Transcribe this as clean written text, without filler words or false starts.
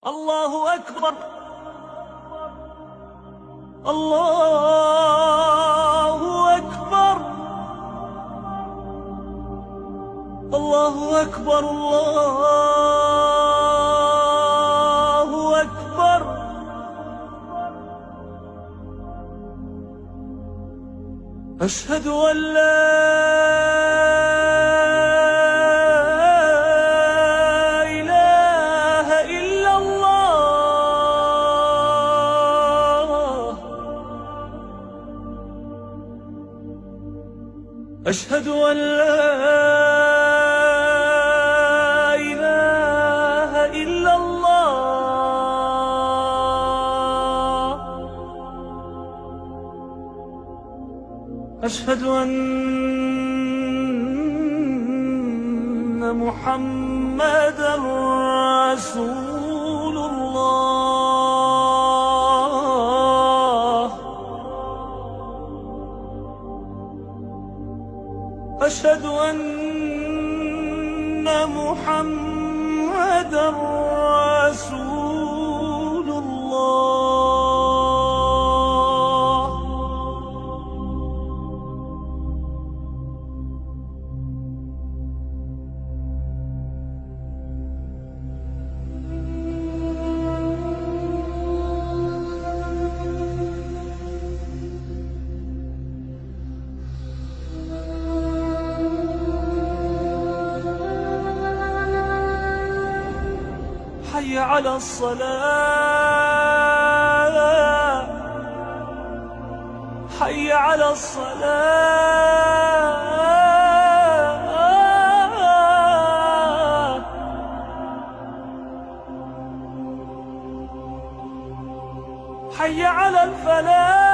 الله أكبر. الله أكبر. الله أكبر. الله أكبر. أشهد أن أشهد أن لا إله إلا الله. أشهد أن محمدًا رسول الله. أشهد أن محمدًا رسول الله. حي على الصلاة. حي على الصلاة. حي على الفلاح.